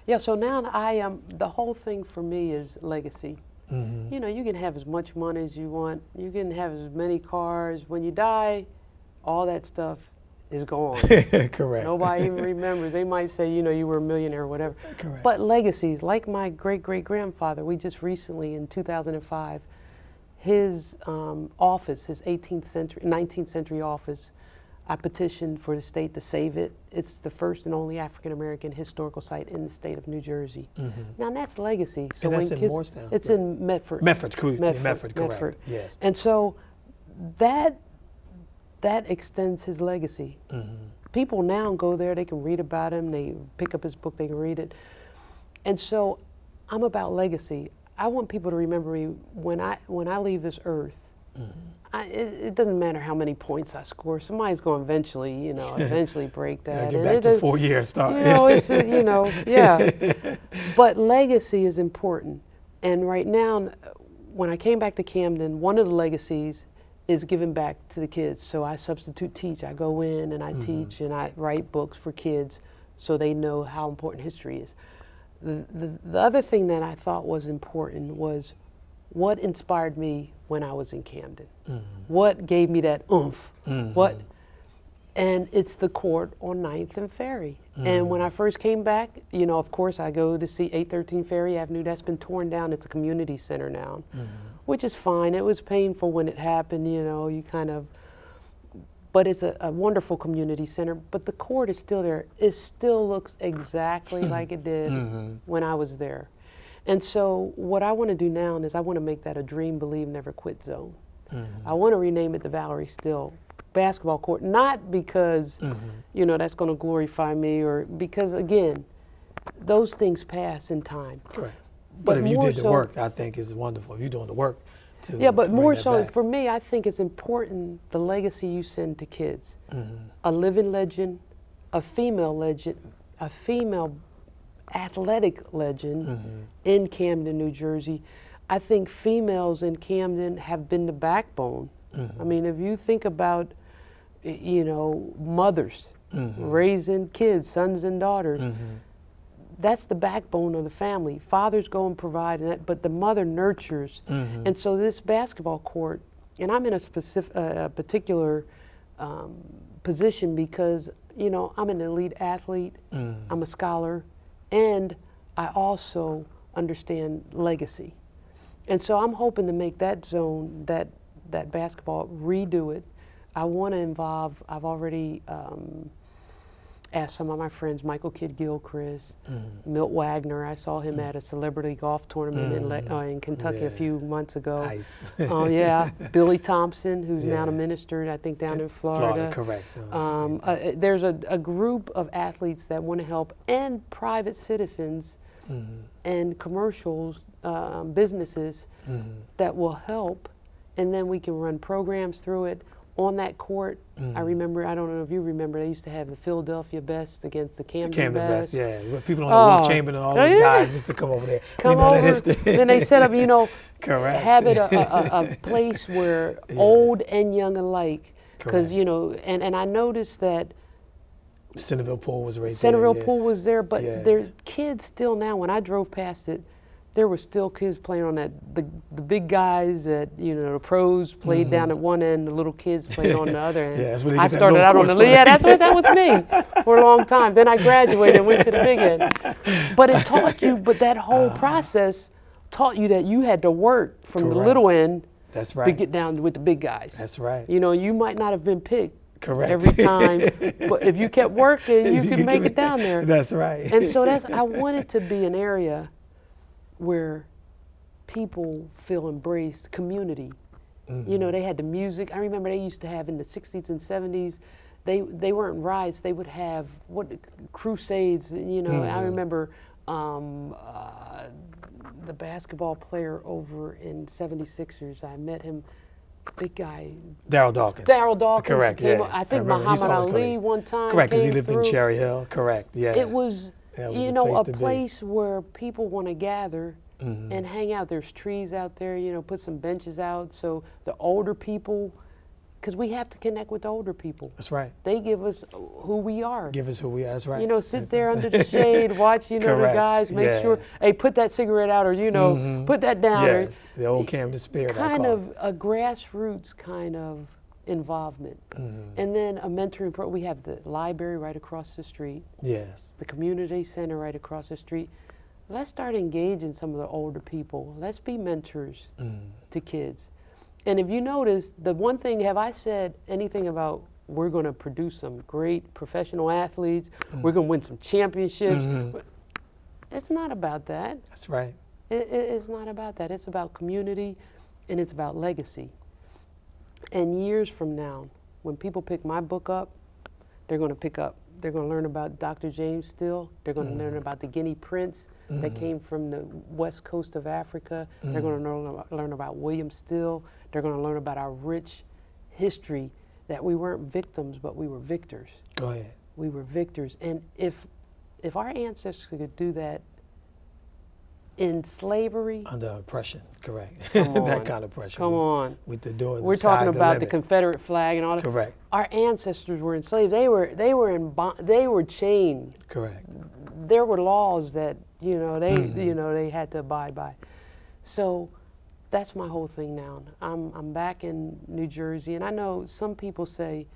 Yeah. So now I am. The whole thing for me is legacy. Mm-hmm. You can have as much money as you want. You can have as many cars. When you die, all that stuff is gone. Correct. Nobody even remembers. They might say, you were a millionaire or whatever. Correct. But legacies, like my great-great-grandfather, we just recently, in 2005, his office, his 19th century office, I petitioned for the state to save it. It's the first and only African-American historical site in the state of New Jersey. Mm-hmm. Now that's legacy. So and that's in Morristown? It's in Medford. Medford, correct. Yes. And so that extends his legacy. Mm-hmm. People now go there, they can read about him, they pick up his book, they can read it. And so I'm about legacy. I want people to remember me when I leave this earth. Mm-hmm. It doesn't matter how many points I score. Somebody's going to eventually break that. Get back to 4 years start. But legacy is important. And right now, when I came back to Camden, one of the legacies is giving back to the kids. So I substitute teach. I go in and I teach and I write books for kids so they know how important history is. The other thing that I thought was important was what inspired me when I was in Camden. Mm-hmm. What gave me that oomph? Mm-hmm. And it's the court on 9th and Ferry. Mm-hmm. And when I first came back, of course I go to see 813 Ferry Avenue. That's been torn down. It's a community center now, which is fine. It was painful when it happened, but it's a wonderful community center. But the court is still there. It still looks exactly like it did when I was there. And so what I want to do now is I want to make that a dream, believe, never quit zone. Mm-hmm. I want to rename it the Valerie Still basketball court, not because, that's going to glorify me or because, again, those things pass in time. Correct. But if you did the work, I think is wonderful. If you're doing the work to but more so back. For me, I think it's important the legacy you send to kids. Mm-hmm. A living legend, a female legend, a female athletic legend in Camden, New Jersey. I think females in Camden have been the backbone. I mean, if you think about, mothers raising kids, sons and daughters, that's the backbone of the family. Fathers go and provide, but the mother nurtures. And so this basketball court, and I'm in a particular position because, I'm an elite athlete, I'm a scholar, and I also understand legacy. And so I'm hoping to make that zone, that basketball, redo it. I want to involve, I've already asked some of my friends, Michael Kidd Gilchrist, Milt Wagner. I saw him at a celebrity golf tournament in Kentucky a few months ago. Nice. Yeah, Billy Thompson, who's now a minister, I think down in Florida. Correct. There's a group of athletes that want to help, and private citizens and commercials, businesses that will help, and then we can run programs through it. On that court, I remember, I don't know if you remember, they used to have the Philadelphia Best against the Camden Best. Yeah. People on the Will Chamberlain, all those guys used to come over there. Come over, then they set up, Correct. have it a place where old and young alike, because, and I noticed that Centerville Pool was right there. Centerville Pool was there, but there's kids still now, when I drove past it, there were still kids playing on that. The big guys that, the pros played down at one end, the little kids played on the other end. That's where I started out on the that was me for a long time. Then I graduated and went to the big end. But it taught you, that whole process taught you that you had to work from the little end to get down with the big guys. That's right. You might not have been picked every time, but if you kept working, you could make it down there. That's right. And so I wanted to be an area where people feel embraced, community. They had the music. I remember they used to have in the 60s and 70s, they weren't riots, they would have crusades, I remember the basketball player over in 76ers, I met him, big guy. Darryl Dawkins. Correct, I think Muhammad Ali one time. Correct, because he lived in Cherry Hill. Correct, yeah. It was, a place where people want to gather and hang out. There's trees out there, put some benches out so the older people, because we have to connect with the older people. That's right. They give us who we are. That's right. Sit there under the shade, watch, the guys, make sure, hey, put that cigarette out, or, put that down. Yes, the old Camden spirit. Kind of a grassroots kind of involvement. And then a mentoring program. We have the library right across the street. Yes. The community center right across the street. Let's start engaging some of the older people. Let's be mentors to kids. And if you notice, the one thing, have I said anything about we're going to produce some great professional athletes, we're going to win some championships? It's not about that. That's right. It's not about that. It's about community, and it's about legacy. And years from now, when people pick my book up, they're going to learn about Dr. James Still. They're going to learn about the Guinea Prince that came from the west coast of Africa. They're going to learn about William Still. They're going to learn about our rich history, that we weren't victims, but we were victors. Go ahead. We were victors. And if our ancestors could do that in slavery. Under oppression, correct. Come on. That kind of oppression. Come on. With the doors. We're talking about the Confederate flag and all that. Correct. Our ancestors were enslaved. They were chained. Correct. There were laws that they had to abide by. So that's my whole thing now. I'm back in New Jersey, and I know some people say,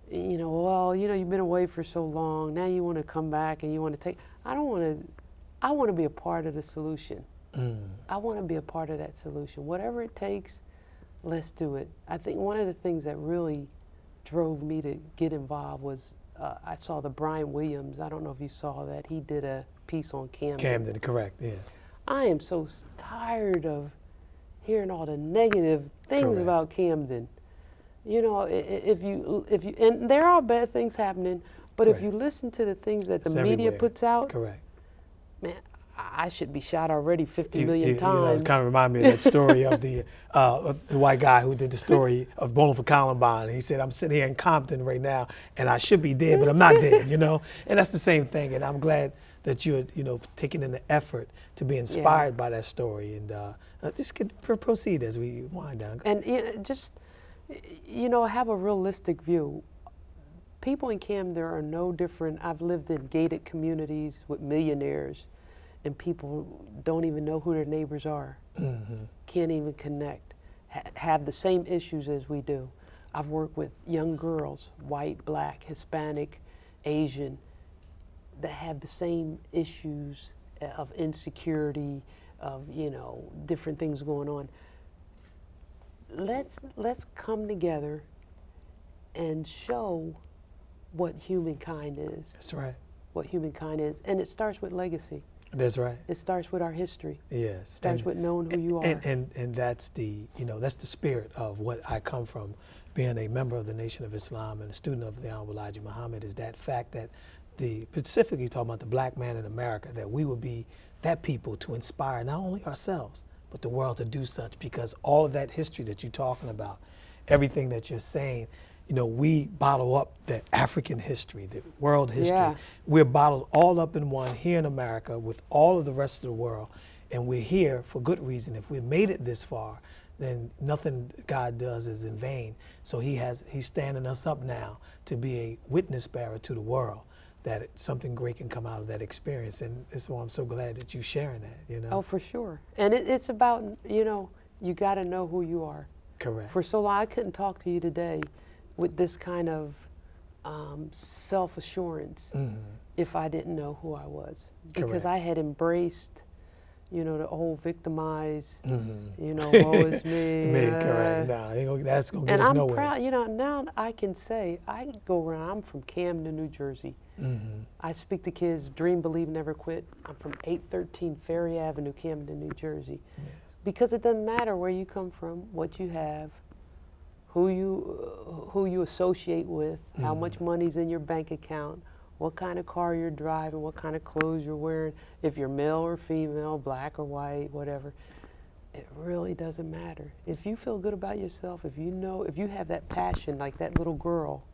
well, you've been away for so long. Now you want to come back and you want to take. I want to be a part of the solution. I want to be a part of that solution. Whatever it takes, let's do it. I think one of the things that really drove me to get involved was I saw the Brian Williams. I don't know if you saw that. He did a piece on Camden. Camden, correct, yes. I am so tired of hearing all the negative things about Camden. If you and there are bad things happening, but if you listen to the things that the media puts out, correct. Man, I should be shot already 50 million times. It kind of remind me of that story of the white guy who did the story of Bowling for Columbine. He said, I'm sitting here in Compton right now, and I should be dead, but I'm not dead, And that's the same thing, and I'm glad that you're, taking in the effort to be inspired by that story. And just proceed as we wind down. And have a realistic view. People in Camden are no different. I've lived in gated communities with millionaires, and people don't even know who their neighbors are, can't even connect, have the same issues as we do. I've worked with young girls, white, black, Hispanic, Asian, that have the same issues of insecurity, of, different things going on. Let's come together and show what humankind is. That's right. What humankind is. And it starts with legacy. That's right. It starts with our history. Yes. It starts with knowing who you are. And that's the, that's the spirit of what I come from, being a member of the Nation of Islam and a student of the Honorable Elijah Muhammad, is that fact that specifically talking about the black man in America, that we would be that people to inspire not only ourselves, but the world to do such, because all of that history that you're talking about, everything that you're saying, we bottle up the African history, the world history. Yeah. We're bottled all up in one here in America with all of the rest of the world, and we're here for good reason. If we made it this far, then nothing God does is in vain. So he's standing us up now to be a witness bearer to the world, that something great can come out of that experience. And so I'm so glad that you're sharing that, Oh, for sure. And it's about, you got to know who you are. Correct. For so long, I couldn't talk to you today with this kind of self-assurance if I didn't know who I was. Because Correct. I had embraced, the whole victimize, woe is me. Correct. No, that's going to get and us I'm nowhere. proud, now I can say, I go around, I'm from Camden, New Jersey. I speak to kids, dream, believe, never quit. I'm from 813 Ferry Avenue, Camden, New Jersey. Yes. Because it doesn't matter where you come from, what you have, who you associate with, how much money's in your bank account, what kind of car you're driving, what kind of clothes you're wearing, if you're male or female, black or white, whatever. It really doesn't matter. If you feel good about yourself, if you have that passion like that little girl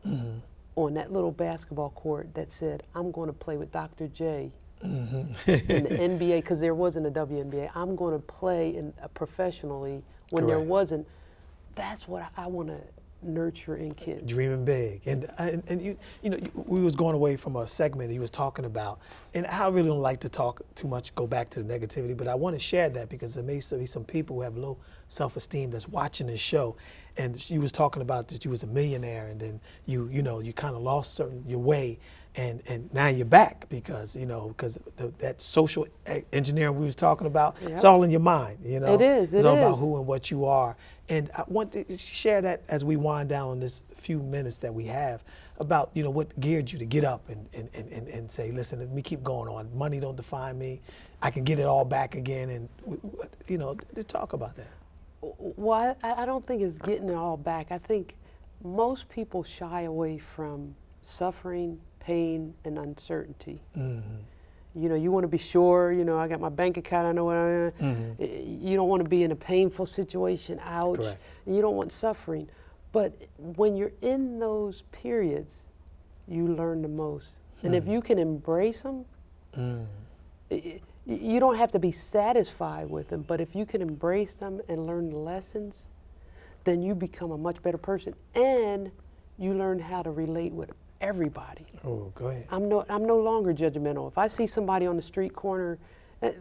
on that little basketball court that said, I'm going to play with Dr. J in the NBA, because there wasn't a WNBA. I'm going to play professionally when there Correct. wasn't. That's what I want to nurture in kids. Dreaming big. And we was going away from a segment he was talking about, and I really don't like to talk too much, go back to the negativity, but I want to share that because there may be some people who have low self-esteem that's watching this show. And she was talking about that you was a millionaire, and then you kind of lost your way, and now you're back because that social engineering we was talking about, it's all in your mind. It is. It's all about who and what you are. And I want to share that as we wind down on this few minutes that we have about what geared you to get up and say, listen, let me keep going on. Money don't define me. I can get it all back again, and to talk about that. Well, I don't think it's getting it all back. I think most people shy away from suffering, pain, and uncertainty. You want to be sure, I got my bank account, I know what I am. You don't want to be in a painful situation, ouch. Correct. And you don't want suffering. But when you're in those periods, you learn the most. And if you can embrace them, you don't have to be satisfied with them, but if you can embrace them and learn the lessons, then you become a much better person, and you learn how to relate with everybody. Oh, go ahead. I'm no longer judgmental. If I see somebody on the street corner, they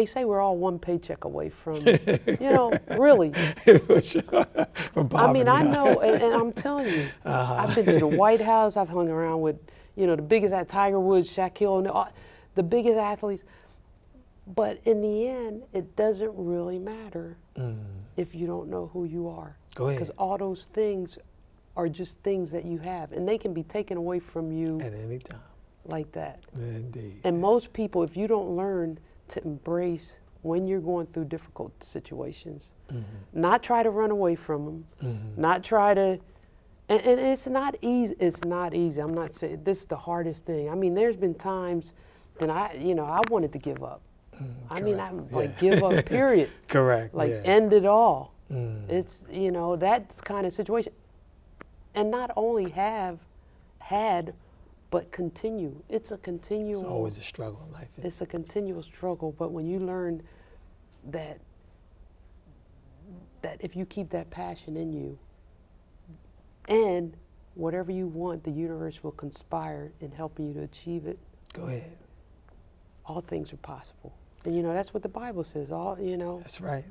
say we're all one paycheck away from, really. From poverty. I mean, I know, and I'm telling you, I've been to the White House. I've hung around with, the biggest at Tiger Woods, Shaquille O'Neal, the biggest athletes. But in the end, it doesn't really matter if you don't know who you are. Go ahead. Because all those things are just things that you have, and they can be taken away from you at any time. Like that. Indeed. And most people, if you don't learn to embrace when you're going through difficult situations, not try to run away from them, not try to, and it's not easy. It's not easy. I'm not saying this is the hardest thing. I mean, there's been times that I wanted to give up. I mean, I give up, period. Correct. Like end it all. It's, that kind of situation. And not only had, but continue. It's a continual. It's always a struggle in life. It's a continual struggle, but when you learn that if you keep that passion in you, and whatever you want, the universe will conspire in helping you to achieve it. Go ahead. All things are possible. And that's what the Bible says. That's right.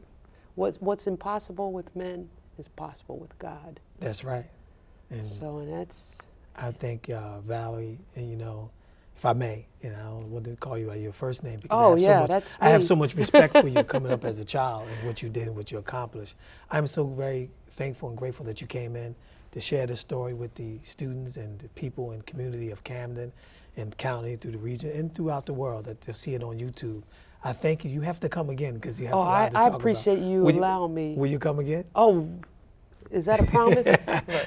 What's impossible with men is possible with God. That's right. And that's. I think Valerie, if I may, I don't want to call you by your first name because I have so much respect for you coming up as a child and what you did and what you accomplished. I'm so very thankful and grateful that you came in to share this story with the students and the people and community of Camden and county through the region and throughout the world that they'll see it on YouTube. I thank you. You have to come again because you have a lot to talk I about. appreciate you allowing me. Will you come again? Oh, is that a promise?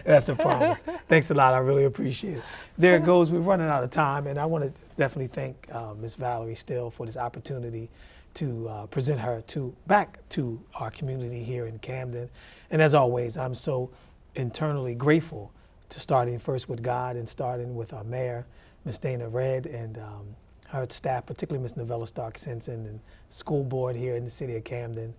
That's a promise. Thanks a lot. I really appreciate it. There it goes. We're running out of time, and I want to definitely thank Miss Valerie Still for this opportunity to present her back to our community here in Camden. And as always, I'm so internally grateful to starting first with God and starting with our mayor, Ms. Dana Red, and her staff, particularly Ms. Novella Stark-Simpson and school board here in the city of Camden.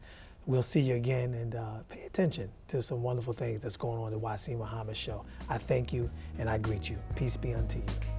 We'll see you again, and pay attention to some wonderful things that's going on at the Wasim Muhammad Show. I thank you and I greet you. Peace be unto you.